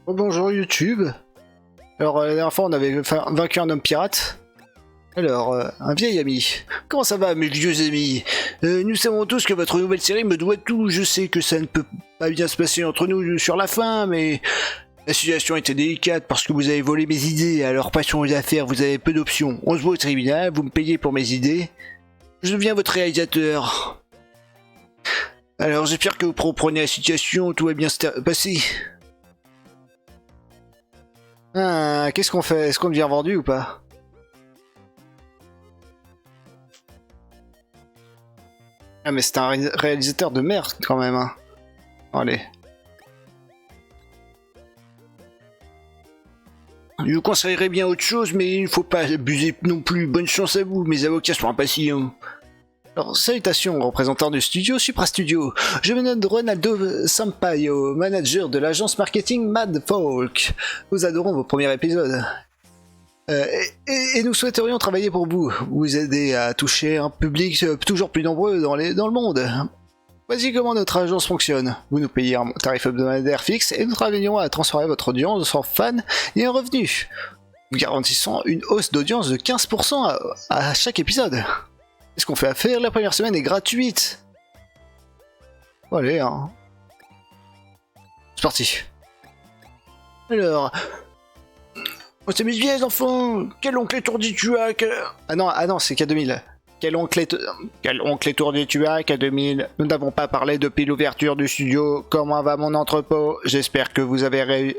Oh, bonjour YouTube. Alors la dernière fois on avait vaincu un homme pirate. Alors, un vieil ami. Comment ça va mes vieux amis? Nous savons tous que votre nouvelle série me doit tout. Je sais que ça ne peut pas bien se passer entre nous sur la fin, mais la situation était délicate parce que vous avez volé mes idées. Alors passons aux affaires, vous avez peu d'options. On se voit au tribunal, vous me payez pour mes idées. Je deviens votre réalisateur. Alors j'espère que vous comprenez la situation, tout va bien se passer. Ah, qu'est-ce qu'on fait? Est-ce qu'on devient vendu ou pas? Ah mais c'est un réalisateur de merde quand même, hein. Allez. Je vous conseillerais bien autre chose, mais il ne faut pas abuser non plus. Bonne chance à vous, mes avocats sont impatients. Alors, salutations, représentant du studio Supra Studio. Je me nomme Ronaldo Sampaio, manager de l'agence marketing Mad Folk. Nous adorons vos premiers épisodes. Et nous souhaiterions travailler pour vous, vous aider à toucher un public toujours plus nombreux dans le monde. Voici comment notre agence fonctionne. Vous nous payez un tarif hebdomadaire fixe et nous travaillons à transformer votre audience en fans et en revenus. Nous garantissons une hausse d'audience de 15% à chaque épisode. Qu'est-ce qu'on fait à faire? La première semaine est gratuite. Bon, allez, hein. C'est parti. Alors... On s'amuse bien les enfants. Quel oncle étourdi tu as Ah non, c'est K2000. Quel oncle étourdi tu as, K2000? Nous n'avons pas parlé depuis l'ouverture du studio. Comment va mon entrepôt? J'espère que vous avez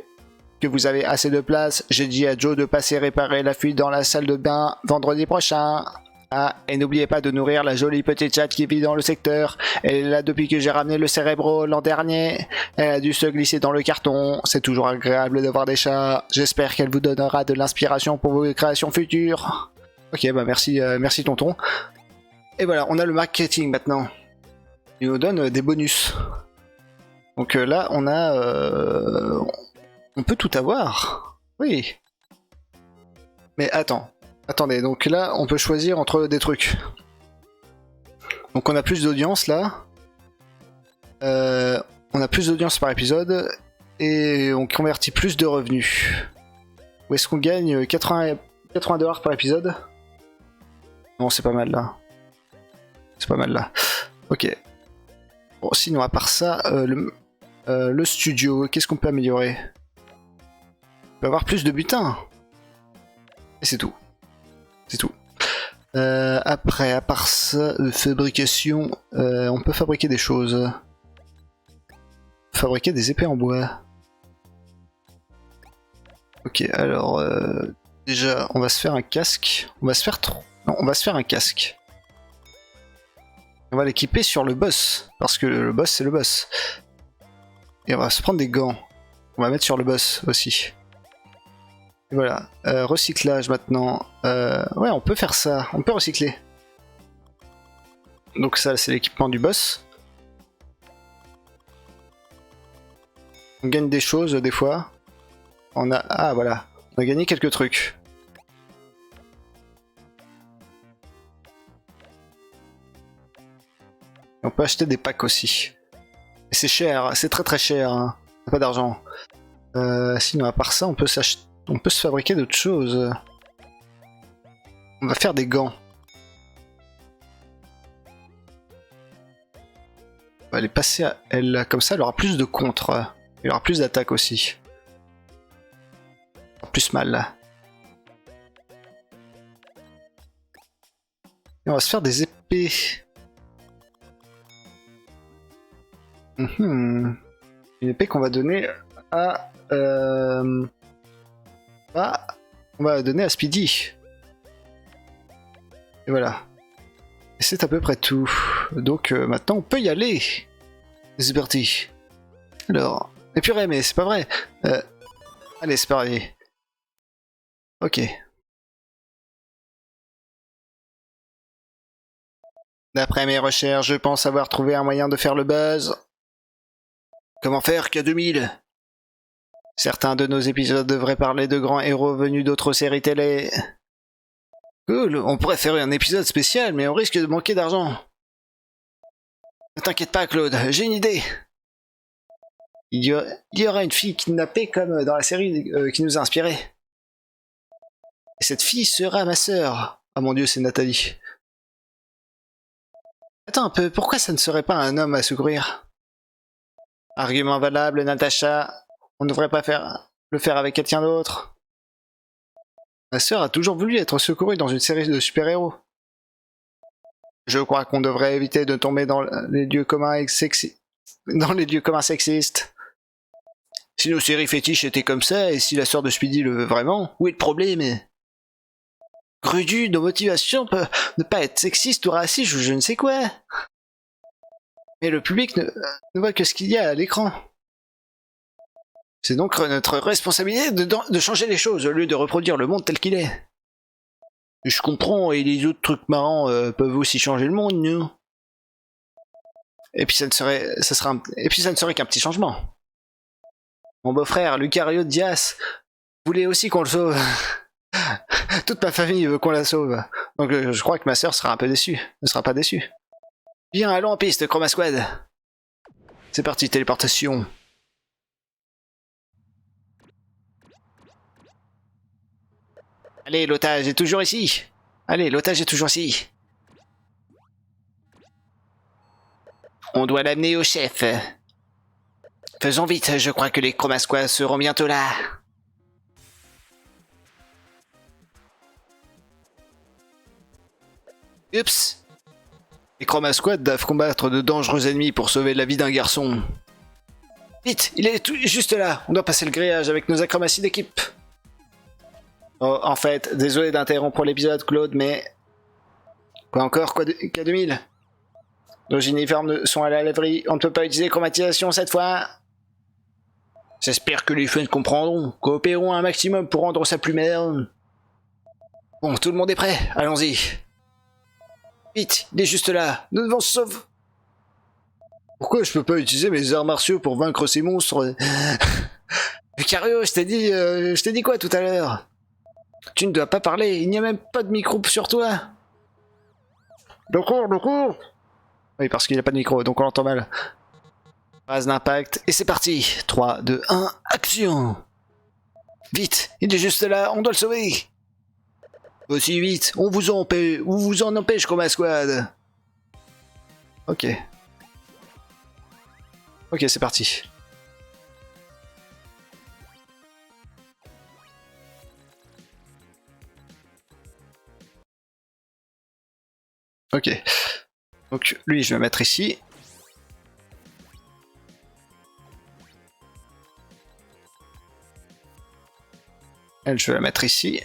assez de place. J'ai dit à Joe de passer réparer la fuite dans la salle de bain vendredi prochain. Ah, et n'oubliez pas de nourrir la jolie petite chatte qui vit dans le secteur. Elle est là depuis que j'ai ramené le Cérébro l'an dernier. Elle a dû se glisser dans le carton. C'est toujours agréable de voir des chats. J'espère qu'elle vous donnera de l'inspiration pour vos créations futures. Ok, bah merci, merci tonton. Et voilà, on a le marketing maintenant. Il nous donne des bonus. Donc là, on a... on peut tout avoir. Oui. Mais attends. Attendez, donc là, on peut choisir entre des trucs. Donc on a plus d'audience là. On a plus d'audience par épisode. Et on convertit plus de revenus. Où est-ce qu'on gagne 80$ par épisode? Non, c'est pas mal là. C'est pas mal là. Ok. Bon, sinon, à part ça, le studio, qu'est-ce qu'on peut améliorer? On peut avoir plus de butin. Et c'est tout. C'est tout. Après, à part ça, fabrication, on peut fabriquer des choses. Fabriquer des épées en bois. Ok, alors déjà, on va se faire un casque. On va se faire non, on va se faire un casque. On va l'équiper sur le boss, parce que le boss c'est le boss. Et on va se prendre des gants. On va mettre sur le boss aussi. Et voilà, recyclage maintenant. Ouais, on peut faire ça, on peut recycler. Donc ça, c'est l'équipement du boss. On gagne des choses des fois. On a... Ah voilà, on a gagné quelques trucs. Et on peut acheter des packs aussi. Et c'est cher, c'est très très cher. Hein. Pas d'argent. Sinon, à part ça, on peut s'acheter... On peut se fabriquer d'autres choses. On va faire des gants. On va les passer à elle. Comme ça, elle aura plus de contre. Elle aura plus d'attaque aussi. Plus mal. Et on va se faire des épées. Une épée qu'on va donner à... Ah, on va la donner à Speedy. Et voilà. Et c'est à peu près tout. Donc maintenant on peut y aller. C'est parti. Alors, et purée, mais c'est pas vrai. Allez, c'est parti. Ok. D'après mes recherches, je pense avoir trouvé un moyen de faire le buzz. Comment faire K2000? Certains de nos épisodes devraient parler de grands héros venus d'autres séries télé. Cool, on pourrait faire un épisode spécial, mais on risque de manquer d'argent. Ne t'inquiète pas, Claude, j'ai une idée. Il y aura une fille kidnappée comme dans la série qui nous a inspirés. Et cette fille sera ma sœur. Ah mon dieu, c'est Nathalie. Attends un peu, pourquoi ça ne serait pas un homme à secourir? Argument valable, Natacha. On ne devrait pas le faire avec quelqu'un d'autre. Ma sœur a toujours voulu être secourue dans une série de super-héros. Je crois qu'on devrait éviter de tomber dans les lieux communs sexistes. Si nos séries fétiches étaient comme ça, et si la sœur de Speedy le veut vraiment, où est le problème? Grudu, nos motivations peuvent ne pas être sexistes ou racistes ou je ne sais quoi. Mais le public ne voit que ce qu'il y a à l'écran. C'est donc notre responsabilité de changer les choses au lieu de reproduire le monde tel qu'il est. Je comprends, et les autres trucs marrants peuvent aussi changer le monde, non? Et puis ça ne serait qu'un petit changement. Mon beau-frère, Lucario Diaz, voulait aussi qu'on le sauve. Toute ma famille veut qu'on la sauve. Donc je crois que ma sœur sera un peu déçue. Ne sera pas déçue. Bien, allons en piste, Chroma Squad. C'est parti, téléportation. Allez, l'otage est toujours ici. Allez, l'otage est toujours ici. On doit l'amener au chef. Faisons vite, je crois que les Chroma Squad seront bientôt là. Oups. Les Chroma Squad doivent combattre de dangereux ennemis pour sauver la vie d'un garçon. Vite, il est juste là. On doit passer le grillage avec nos acrobaties d'équipe. Oh, en fait, désolé d'interrompre l'épisode, Claude, mais... Quoi encore, K2000? Nos uniformes sont à la laverie. On ne peut pas utiliser chromatisation cette fois. J'espère que les fans comprendront. Coopérons un maximum pour rendre ça plus moderne. Bon, tout le monde est prêt. Allons-y. Vite, il est juste là. Nous devons se sauver. Pourquoi je peux pas utiliser mes arts martiaux pour vaincre ces monstres? Lucario, je t'ai dit quoi tout à l'heure? Tu ne dois pas parler, il n'y a même pas de micro sur toi. D'accord. Oui, parce qu'il n'y a pas de micro, donc on l'entend mal. Phase d'impact, et c'est parti. 3, 2, 1, action. Vite, il est juste là, on doit le sauver. Aussi vite, on vous en empêche, Chroma Squad. Ok. Ok, c'est parti. Ok. Donc lui, je vais mettre ici. Elle, je vais la mettre ici.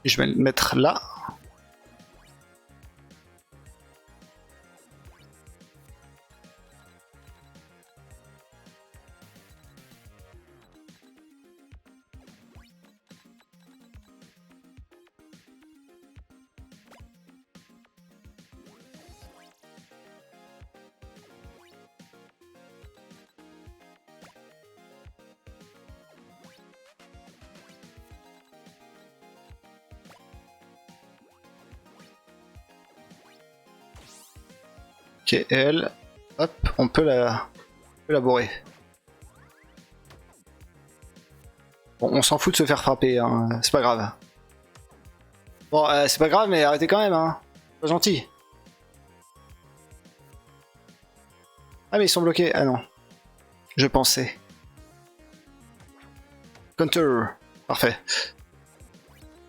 Je vais le mettre là. Ok, et elle, hop, on peut la bourrer. Bon, on s'en fout de se faire frapper, hein. C'est pas grave. Bon, c'est pas grave, mais arrêtez quand même, hein. Pas gentil. Ah, mais ils sont bloqués. Ah non. Je pensais. Counter. Parfait.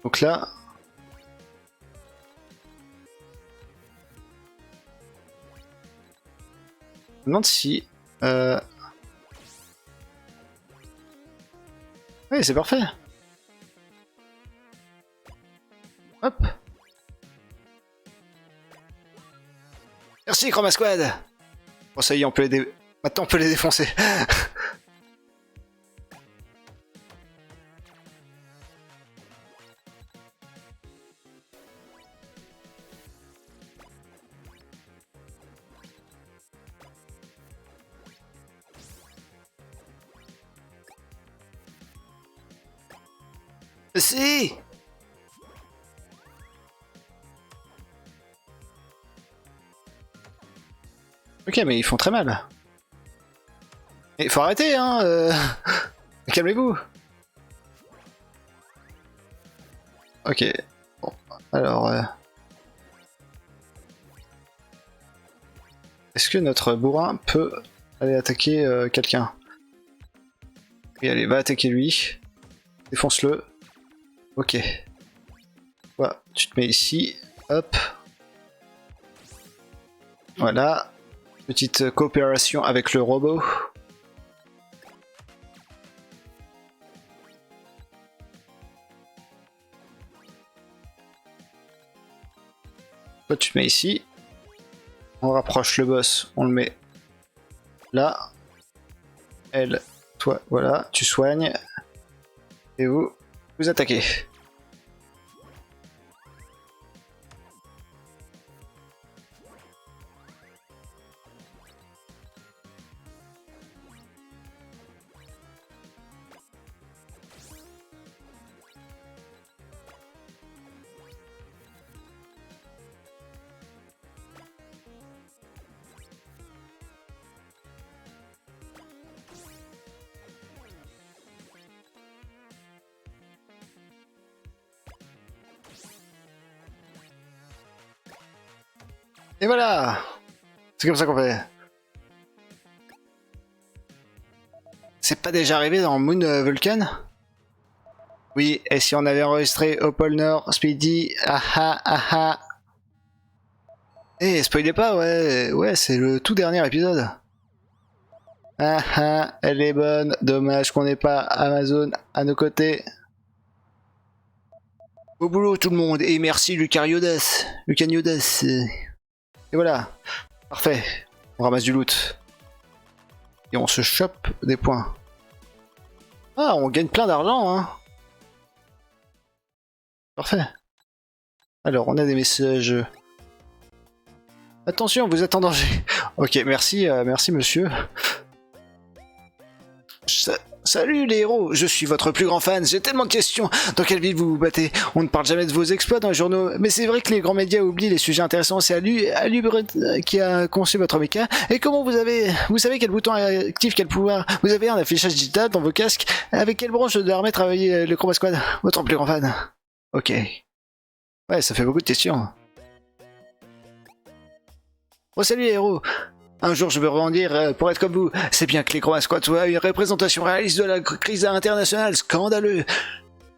Donc là... Je me demande si... Oui, c'est parfait. Hop. Merci, Chroma Squad. Bon, ça y est, on peut maintenant on peut les défoncer. Si. Ok, mais ils font très mal. Il faut arrêter, hein. Calmez-vous. Ok. Bon, alors... Est-ce que notre bourrin peut aller attaquer quelqu'un? Oui, allez, va attaquer lui. Défonce-le. Ok. Voilà, tu te mets ici. Hop. Voilà. Petite coopération avec le robot. Toi, tu te mets ici. On rapproche le boss, on le met là. Elle, toi, voilà, tu soignes. Et vous attaquez. Et voilà! C'est comme ça qu'on fait. C'est pas déjà arrivé dans Moon Vulcan? Oui, et si on avait enregistré au pôle Nord, Speedy, ah. Eh, spoilez pas, ouais, c'est le tout dernier épisode. Ah, elle est bonne, dommage qu'on n'ait pas Amazon à nos côtés. Au boulot tout le monde, et merci Lucariodas. Et voilà, parfait, on ramasse du loot. Et on se chope des points. Ah, on gagne plein d'argent, hein. Parfait. Alors, on a des messages. Attention, vous êtes en danger. Ok, merci, merci monsieur. Salut les héros, je suis votre plus grand fan, j'ai tellement de questions. Dans quelle ville vous vous battez? On ne parle jamais de vos exploits dans les journaux, mais c'est vrai que les grands médias oublient les sujets intéressants. C'est Alubrut qui a conçu votre méca. Et comment vous savez quel bouton active quel pouvoir? Vous avez un affichage digital dans vos casques. Avec quelle branche de l'armée travailler le Combat Squad? Votre plus grand fan. Ok. Ouais, ça fait beaucoup de questions. Oh salut les héros. Un jour je veux rebondir pour être comme vous. C'est bien que les Chroma Squad soient une représentation réaliste de la crise internationale. Scandaleux.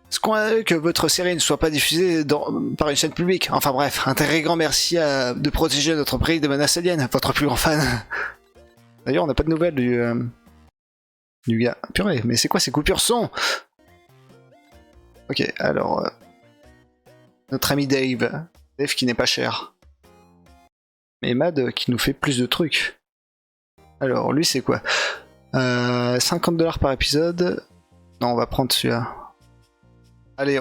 Scandaleux que votre série ne soit pas diffusée par une chaîne publique. Enfin bref, un très grand merci de protéger notre pays de menaces aliens. Votre plus grand fan. D'ailleurs on n'a pas de nouvelles du gars. Purée, mais c'est quoi ces coupures son? Ok, alors... notre ami Dave. Dave qui n'est pas cher. Et Mad qui nous fait plus de trucs. Alors lui c'est quoi? 50$ par épisode. Non, on va prendre celui-là. Allez,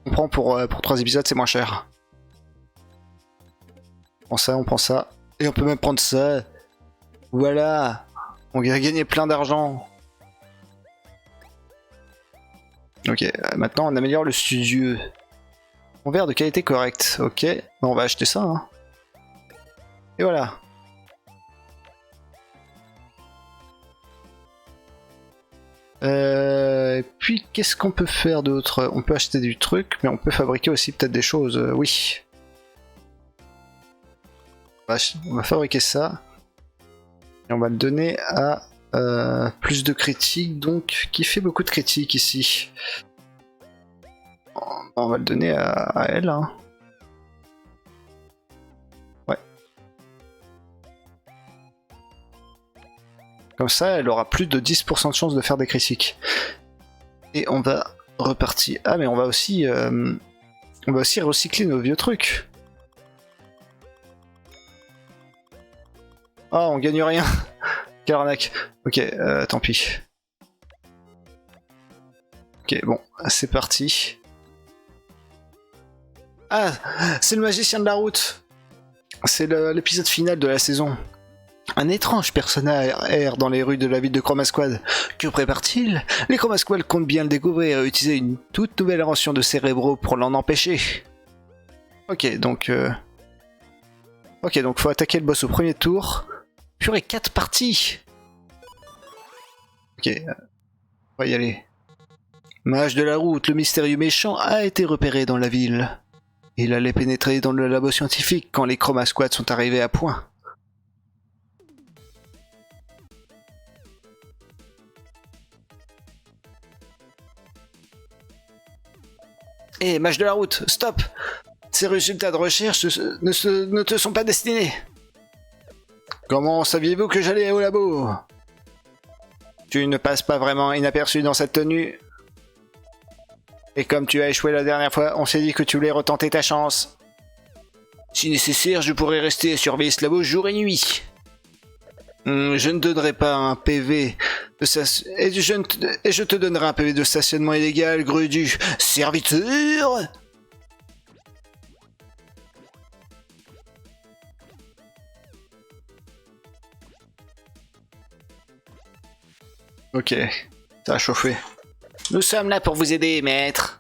on prend pour 3 épisodes, c'est moins cher. On prend ça. Et on peut même prendre ça. Voilà. On va gagner plein d'argent. Ok, maintenant on améliore le studio. On verre de qualité correcte. Ok, bon, on va acheter ça. Hein. Et voilà. Et puis qu'est-ce qu'on peut faire d'autre? On peut acheter du truc, mais on peut fabriquer aussi peut-être des choses. Oui. On va fabriquer ça. Et on va le donner à plus de critiques, donc qui fait beaucoup de critiques ici. On va le donner à elle. Hein. Comme ça, elle aura plus de 10% de chance de faire des critiques. Et on va repartir. Ah, mais on va aussi recycler nos vieux trucs. Oh, on gagne rien. Quelle arnaque. Ok, tant pis. Ok, bon, c'est parti. Ah, c'est le magicien de la route. C'est l'épisode final de la saison. Un étrange personnage erre dans les rues de la ville de Chroma Squad. Que prépare-t-il? Les Chroma Squad comptent bien le découvrir et utiliser une toute nouvelle invention de cérébraux pour l'en empêcher. Ok, donc faut attaquer le boss au premier tour, Purée, 4 parties. Ok, on va y aller. Mage de la route, le mystérieux méchant a été repéré dans la ville. Il allait pénétrer dans le labo scientifique quand les Chroma Squad sont arrivés à point. Hé, mage de la route, stop! Ces résultats de recherche ne te sont pas destinés. Comment saviez-vous que j'allais au labo? Tu ne passes pas vraiment inaperçu dans cette tenue. Et comme tu as échoué la dernière fois, on s'est dit que tu voulais retenter ta chance. Si nécessaire, je pourrais rester et surveiller ce labo jour et nuit. Je ne donnerai pas un PV de je te donnerai un PV de stationnement illégal, grue du serviteur. Ok, ça a chauffé. Nous sommes là pour vous aider, maître.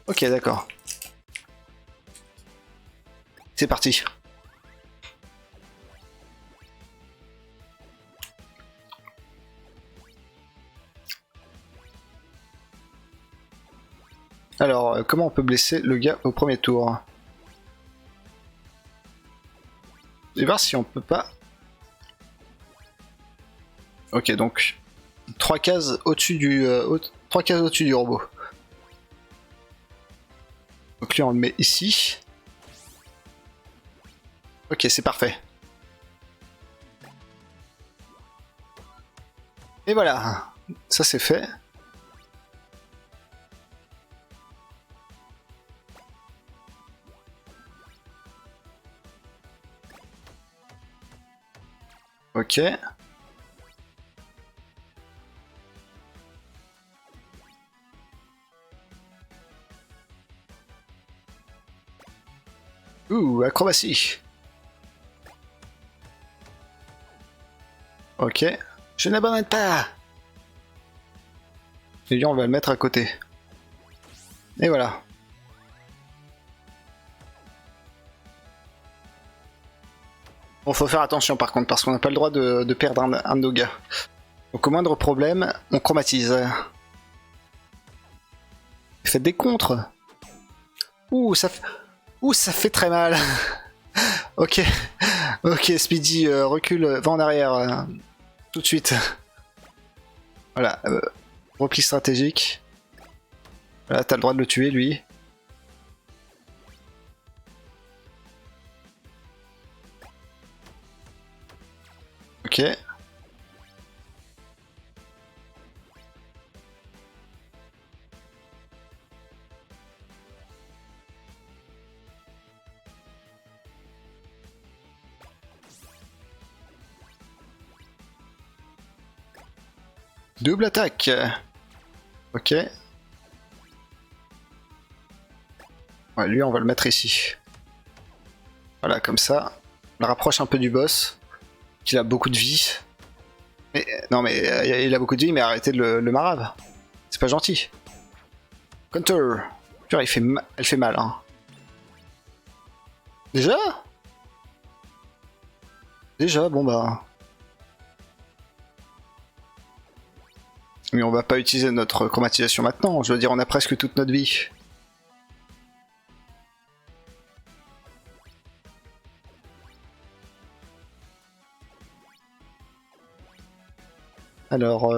Ok, d'accord. C'est parti. Alors, comment on peut blesser le gars au premier tour? Je vais voir si on peut pas... Ok, donc 3 cases au-dessus du 3 cases au-dessus du robot. Donc lui on le met ici. Ok, c'est parfait. Et voilà, ça c'est fait. Ok. Acrobatie. Ok. Je n'abandonne pas. Et lui, on va le mettre à côté. Et voilà. Bon, faut faire attention par contre, parce qu'on n'a pas le droit de perdre un de nos gars. Donc au moindre problème, on chromatise. Faites des contres. Ça fait très mal. Ok. Ok, Speedy, recule, va en arrière. Tout de suite. Voilà. Repli stratégique. Voilà, t'as le droit de le tuer, lui. Ok. Double attaque. Ok. Ouais, lui, on va le mettre ici. Voilà, comme ça. On le rapproche un peu du boss. Qu'il a beaucoup de vie. Mais, non, mais il a beaucoup de vie, mais arrêtez de le marave. C'est pas gentil. Counter. Purée, elle fait mal, hein. Déjà? Déjà, bon bah... Mais on va pas utiliser notre chromatisation maintenant, je veux dire on a presque toute notre vie. Alors...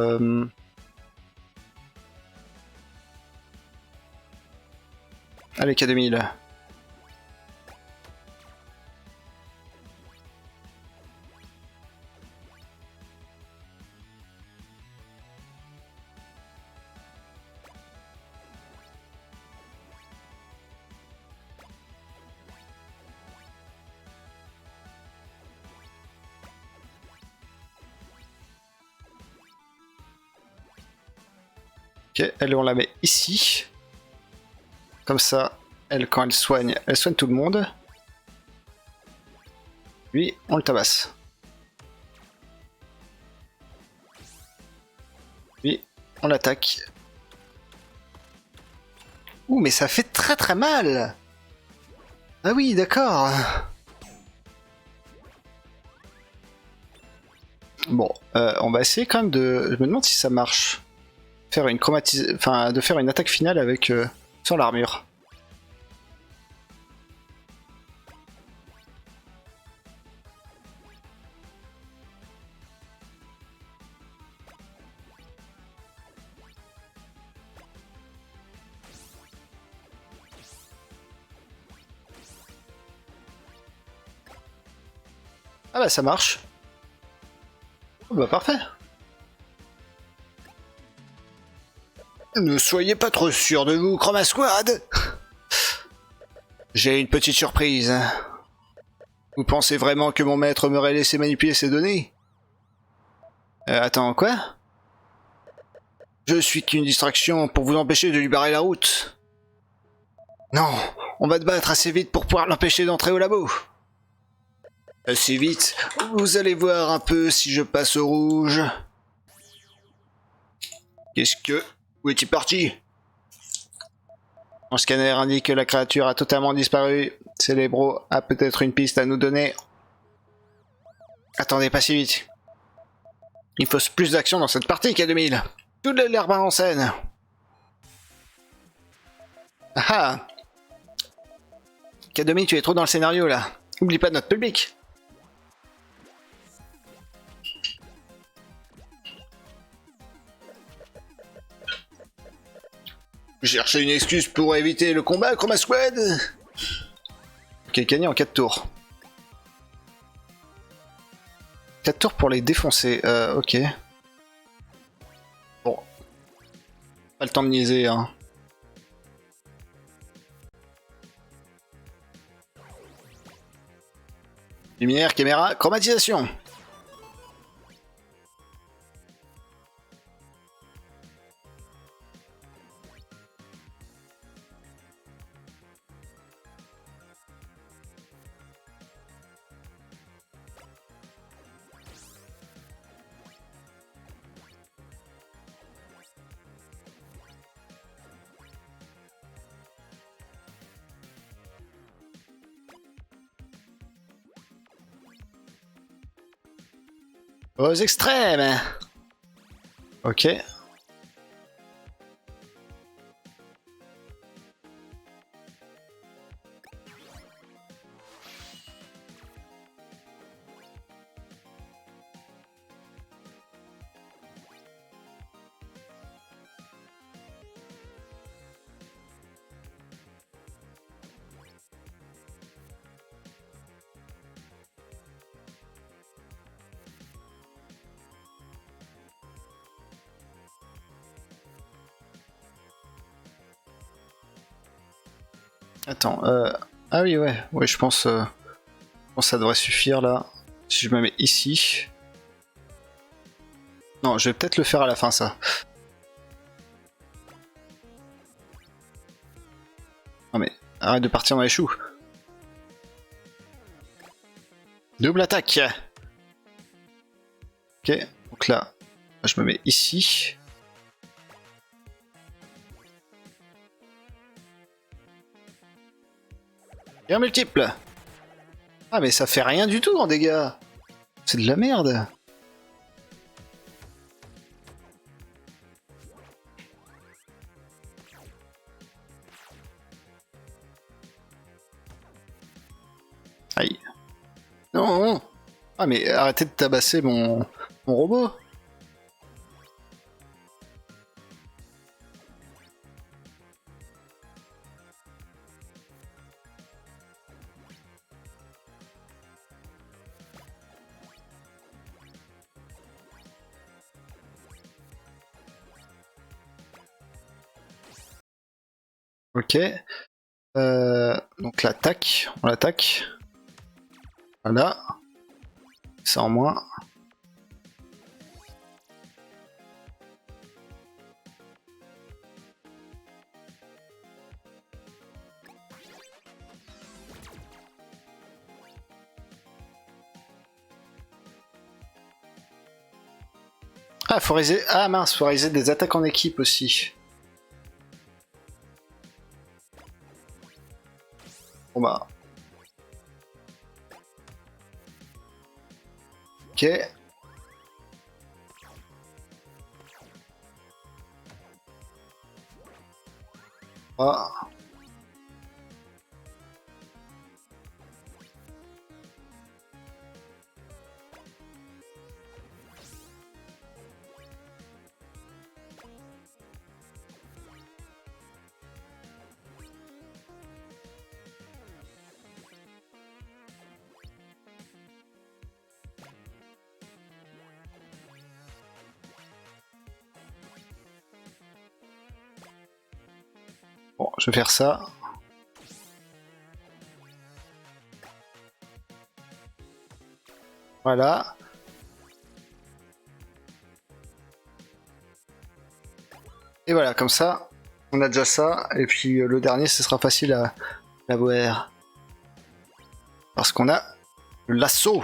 Allez, K2000. Ok, elle on la met ici. Comme ça, elle quand elle soigne tout le monde. Lui, on le tabasse. Lui, on l'attaque. Ouh, mais ça fait très très mal. Ah oui, d'accord. Bon, on va essayer quand même de... Je me demande si ça marche. Faire une enfin, de faire une attaque finale avec... sans l'armure. Ah bah ça marche. Oh bah parfait. Ne soyez pas trop sûr de vous, Chroma Squad. J'ai une petite surprise. Vous pensez vraiment que mon maître m'aurait laissé manipuler ces données? Attends, quoi? Je suis qu'une distraction pour vous empêcher de lui barrer la route. Non, on va te battre assez vite pour pouvoir l'empêcher d'entrer au labo. Assez vite, vous allez voir un peu si je passe au rouge. Qu'est-ce que... Où est-il parti? Mon scanner indique que la créature a totalement disparu. Célébro a peut-être une piste à nous donner. Attendez, pas si vite. Il faut plus d'action dans cette partie, K2000. Toute l'herbe en scène. Ah ah. K2000, tu es trop dans le scénario là. Oublie pas notre public. Vous cherchez une excuse pour éviter le combat, Chroma Squad? Ok, gagné en 4 tours. 4 tours pour les défoncer, ok. Bon. Pas le temps de niaiser, hein. Lumière, caméra, chromatisation. Aux extrêmes. Ok. Attends, ah oui, ouais, je pense que ça devrait suffire là. Si je me mets ici. Non, je vais peut-être le faire à la fin, ça. Non mais, arrête de partir dans les choux. Double attaque. Ok, donc là, je me mets ici. Et un multiple. Ah mais ça fait rien du tout en dégâts. C'est de la merde. Aïe. Non, non. Ah mais arrêtez de tabasser mon robot. Ok. Donc l'attaque, on l'attaque. Voilà. Ça en moins. Ah, faut réaliser... Ah mince, faut réaliser des attaques en équipe aussi. Bon bah. Ok. Ah. Bon, je vais faire ça. Voilà. Et voilà, comme ça, on a déjà ça. Et puis le dernier, ce sera facile à voir. Parce qu'on a le lasso.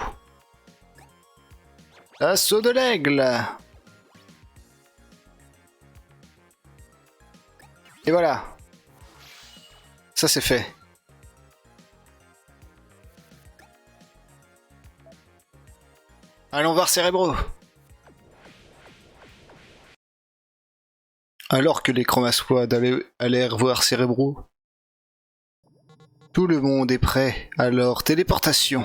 L'assaut de l'aigle. Et voilà. Ça c'est fait. Allons voir Cérébro. Alors que les Chromasquad allèrent voir Cérébro, tout le monde est prêt à leur téléportation.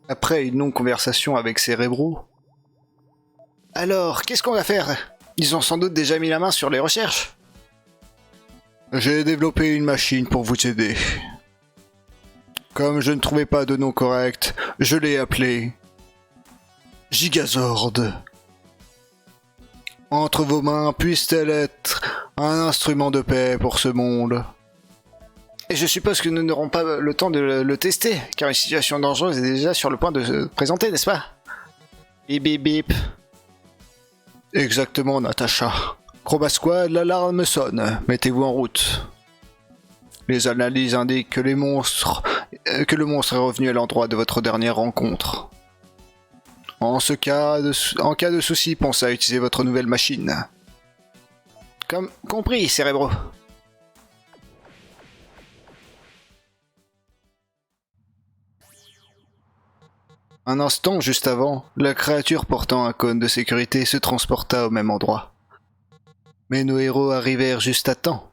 Après une longue conversation avec Cérébro, alors qu'est-ce qu'on va faire? Ils ont sans doute déjà mis la main sur les recherches. J'ai développé une machine pour vous aider. Comme je ne trouvais pas de nom correct, je l'ai appelé Gigazord. Entre vos mains puisse-t-elle être un instrument de paix pour ce monde. Et je suppose que nous n'aurons pas le temps de le tester, car une situation dangereuse est déjà sur le point de se présenter, n'est-ce pas? Bip bip bip. Exactement, Natacha. Chromasquad, l'alarme sonne. Mettez-vous en route. Les analyses indiquent que le monstre est revenu à l'endroit de votre dernière rencontre. En cas de souci, pensez à utiliser votre nouvelle machine. Comme compris, Cérébro. Un instant juste avant, la créature portant un cône de sécurité se transporta au même endroit. Mais nos héros arrivèrent juste à temps.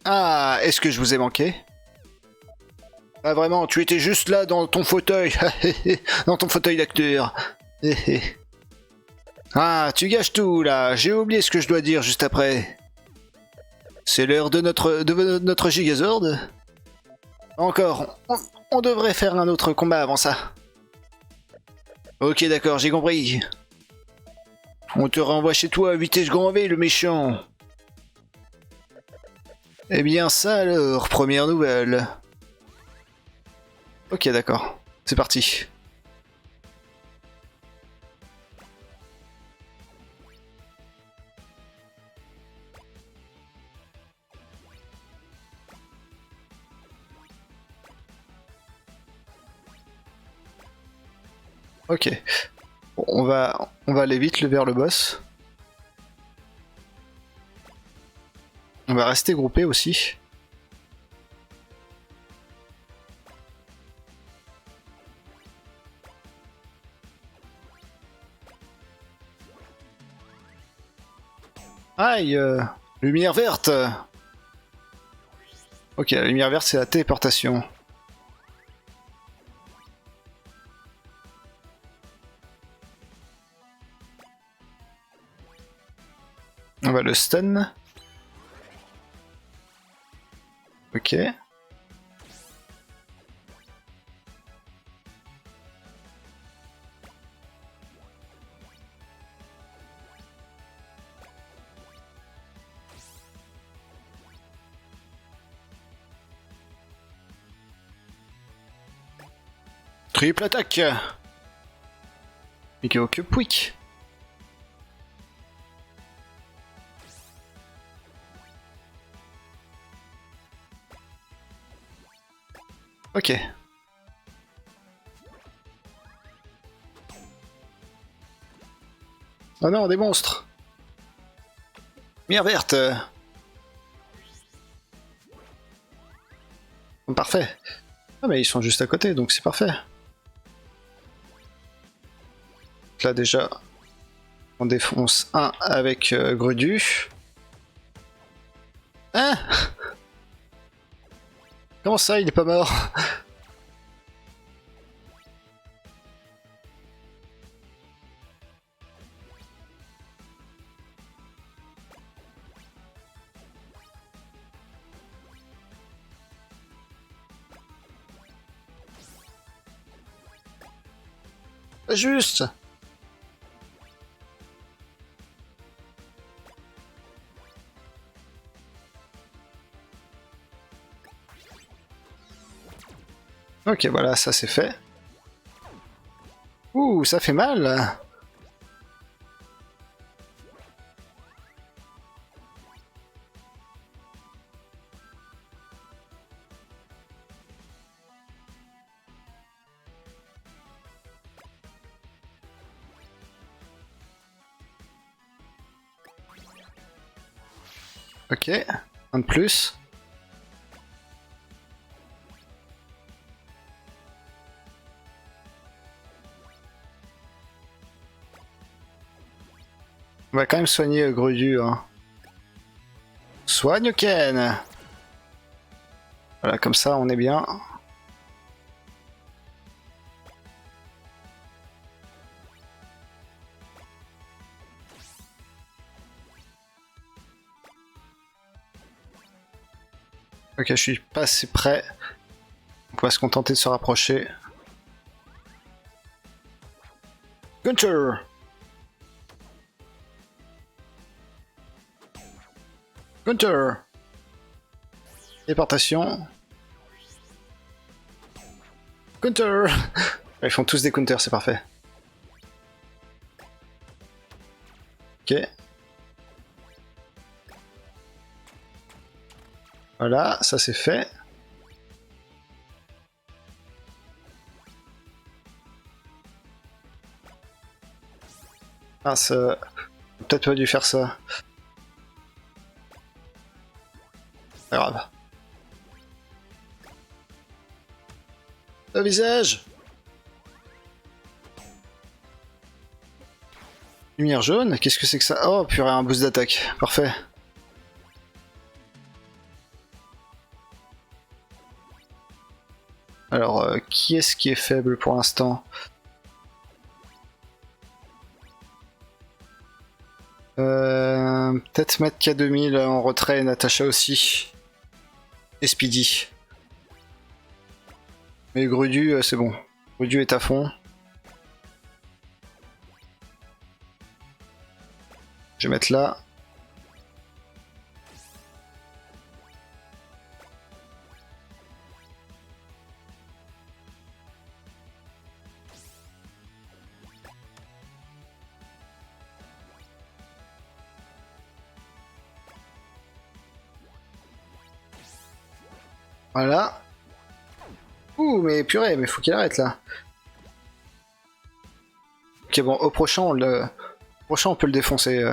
Ah, est-ce que je vous ai manqué? Ah vraiment, tu étais juste là dans ton fauteuil, dans ton fauteuil d'acteur. Ah, tu gâches tout là, j'ai oublié ce que je dois dire juste après. C'est l'heure de notre Gigazord. Encore, on devrait faire un autre combat avant ça. Ok d'accord, j'ai compris. On te renvoie chez toi à vitesse grand V, le méchant. Eh bien ça alors, première nouvelle. Ok d'accord, c'est parti. Ok, bon, on va aller vite vers le boss. On va rester groupé aussi. Aïe, lumière verte. Ok, la lumière verte c'est la téléportation. On va le stun. Ok. Triple attaque. Et que pouic. Ok. Oh non, des monstres. Lumière verte. Parfait. Ah mais ils sont juste à côté, donc c'est parfait. là déjà, on défonce un avec Grudu. Hein? Comment ça, il est pas mort? Juste. Ok, voilà, ça c'est fait. Ouh, ça fait mal. Ok, un de plus. On va quand même soigner Grudu. Hein. Soigne Ken. Voilà, comme ça on est bien. Ok, je suis pas assez près. On va se contenter de se rapprocher. Gunter! Gunter! Déportation. Counter! Ils font tous des counters, c'est parfait. Ok. Voilà, ça c'est fait. Ah, ça... peut-être pas dû faire ça. Pas grave. Le visage! Lumière jaune? Qu'est-ce que c'est que ça? Oh, purée, un boost d'attaque. Parfait. Alors, qui est-ce qui est faible pour l'instant? Peut-être mettre K2000 en retrait et Natacha aussi. Et Speedy. Mais Grudu, c'est bon. Grudu est à fond. Je vais mettre là. Voilà. Ouh, mais purée, mais faut qu'il arrête là. Ok, bon, au prochain, on peut le défoncer.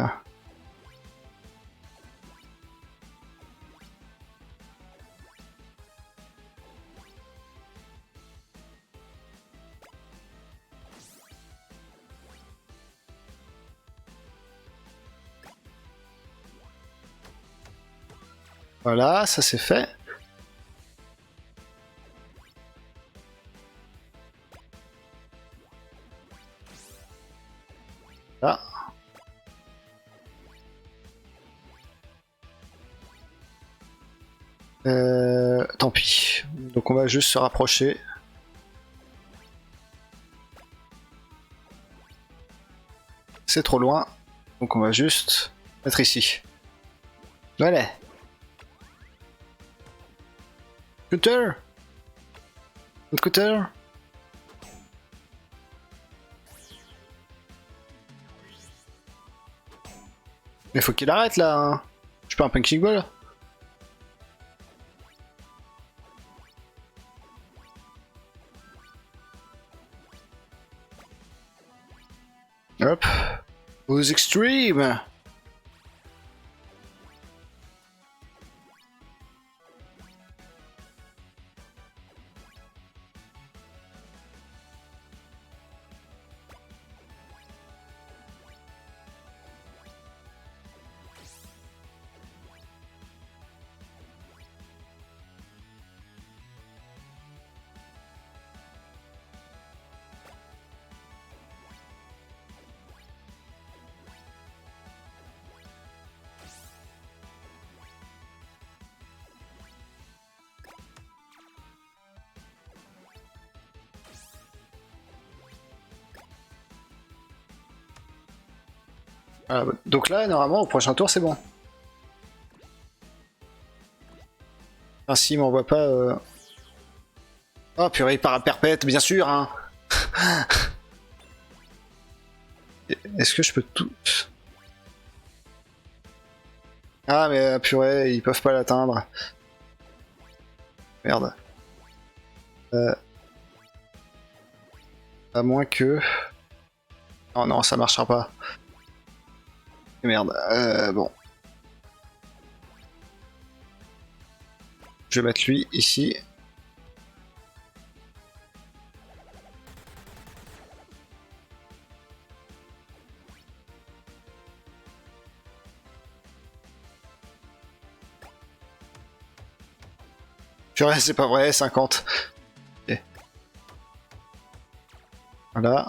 Voilà, ça c'est fait. Là. Tant pis. Donc on va juste se rapprocher. C'est trop loin. Donc on va juste être ici. Voilà. Scooter. Scooter. Mais faut qu'il arrête là. Hein. Je peux un punching ball. Hop. Aux extrêmes. Voilà, donc là, normalement, au prochain tour, c'est bon. Ainsi, il m'envoie pas... Oh purée, para perpète, bien sûr, hein. Est-ce que je peux tout... Ah mais purée, ils peuvent pas l'atteindre. Merde. À moins que... Oh non, ça marchera pas. Merde, bon. Je vais mettre lui ici. Purée, c'est pas vrai, 50. Okay. Voilà.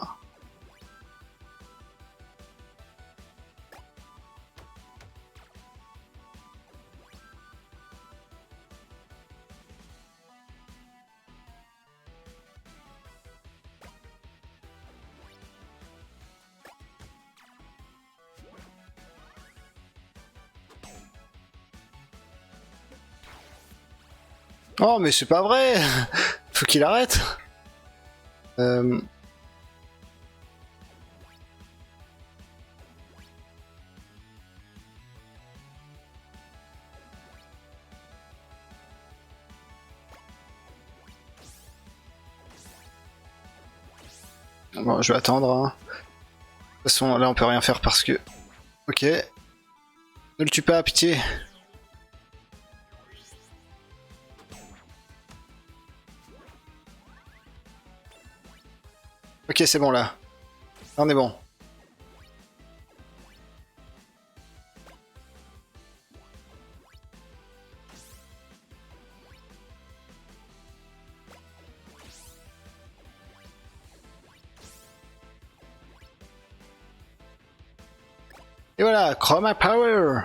Oh mais c'est pas vrai. Faut qu'il arrête. Bon, je vais attendre. Hein. De toute façon, là, on peut rien faire parce que... Ok. Ne le tue pas, pitié. Ok, c'est bon, là. Là, on est bon. Et voilà, Chroma Power.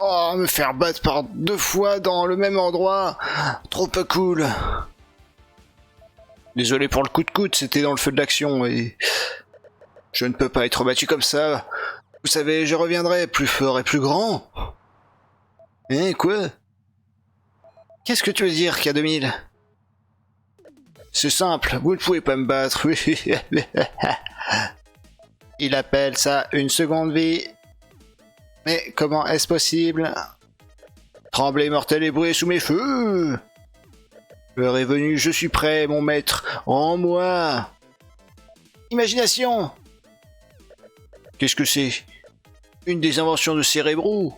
Oh, me faire battre par 2 fois dans le même endroit. Trop pas cool. Désolé pour le coup de coude, c'était dans le feu de l'action et... Je ne peux pas être battu comme ça. Vous savez, je reviendrai plus fort et plus grand. Hein, quoi? Qu'est-ce que tu veux dire, K2000? C'est simple, vous ne pouvez pas me battre. Il appelle ça une seconde vie. Mais comment est-ce possible? Tremblez mortel et brûlez sous mes feux. L'heure est venue, je suis prêt, mon maître. En moi. Imagination. Qu'est-ce que c'est? Une des inventions de Cérébro.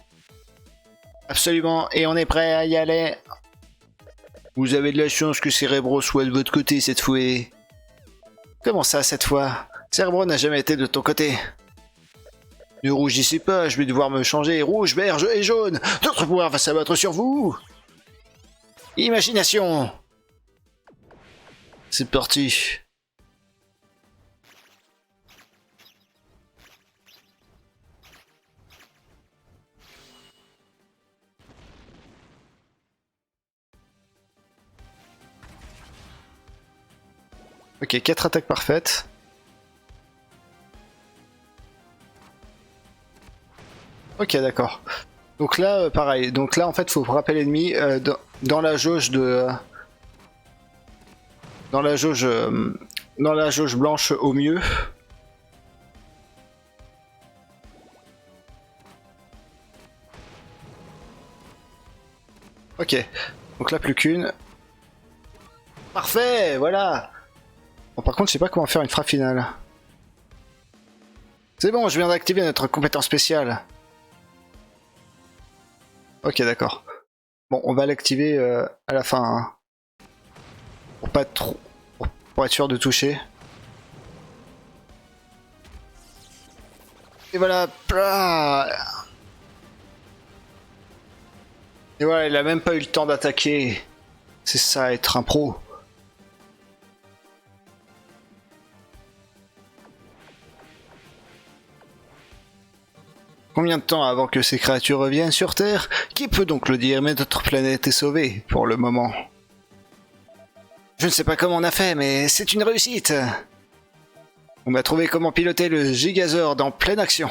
Absolument, et on est prêt à y aller. Vous avez de la chance que Cérébro soit de votre côté cette fois. Comment ça, cette fois? Cérébro n'a jamais été de ton côté. Ne rougissez pas, je vais devoir me changer. Rouge, vert et jaune. Notre pouvoir va s'abattre sur vous. Imagination. C'est parti. Ok, 4 attaques parfaites. Ok, d'accord. Donc là, pareil. Donc là, en fait, faut frapper l'ennemi dans la jauge de... dans la jauge blanche au mieux. Ok. Donc là, plus qu'une. Parfait, voilà. Bon, par contre, je sais pas comment faire une frappe finale. C'est bon, je viens d'activer notre compétence spéciale. Ok, d'accord. Bon, on va l'activer à la fin. Hein. Pour pas trop... pour être sûr de toucher. Et voilà. Et voilà, il a même pas eu le temps d'attaquer. C'est ça, être un pro. Combien de temps avant que ces créatures reviennent sur Terre? Qui peut donc le dire, mais notre planète est sauvée, pour le moment. Je ne sais pas comment on a fait, mais c'est une réussite. On m'a trouvé comment piloter le Gigazord en pleine action.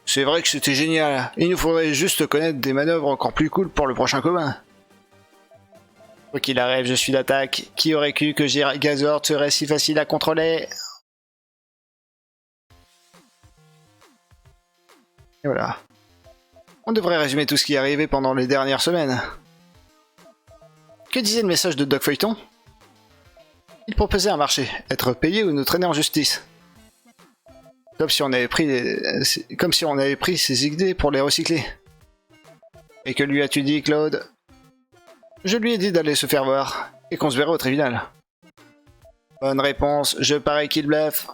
C'est vrai que c'était génial. Il nous faudrait juste connaître des manœuvres encore plus cool pour le prochain commun. Quoi qu'il arrive, je suis d'attaque. Qui aurait cru que Gigazord serait si facile à contrôler? Et voilà. On devrait résumer tout ce qui est arrivé pendant les dernières semaines. Que disait le message de Doc Feuilleton? Il proposait un marché, être payé ou nous traîner en justice. Comme si on avait pris ses idées pour les recycler. Et que lui as-tu dit, Claude? Je lui ai dit d'aller se faire voir, et qu'on se verrait au tribunal. Bonne réponse, je parie qu'il bluffe.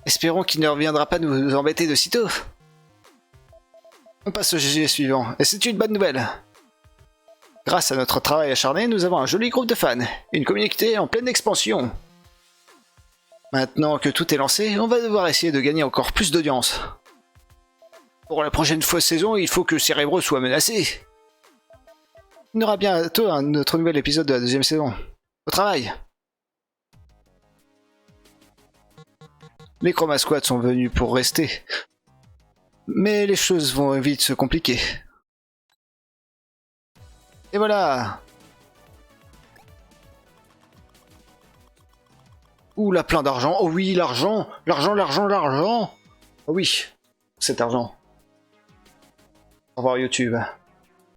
Espérons qu'il ne reviendra pas nous embêter de sitôt. On passe au GG suivant, et c'est une bonne nouvelle. Grâce à notre travail acharné, nous avons un joli groupe de fans, une communauté en pleine expansion. Maintenant que tout est lancé, on va devoir essayer de gagner encore plus d'audience. Pour la prochaine saison, il faut que Cerebro soit menacé. Il y aura bientôt un autre nouvel épisode de la deuxième saison. Au travail! Les Chroma Squad sont venus pour rester. Mais les choses vont vite se compliquer. Et voilà! Ouh là, plein d'argent. Oh oui, l'argent! L'argent! Oh oui, cet argent. Au revoir YouTube.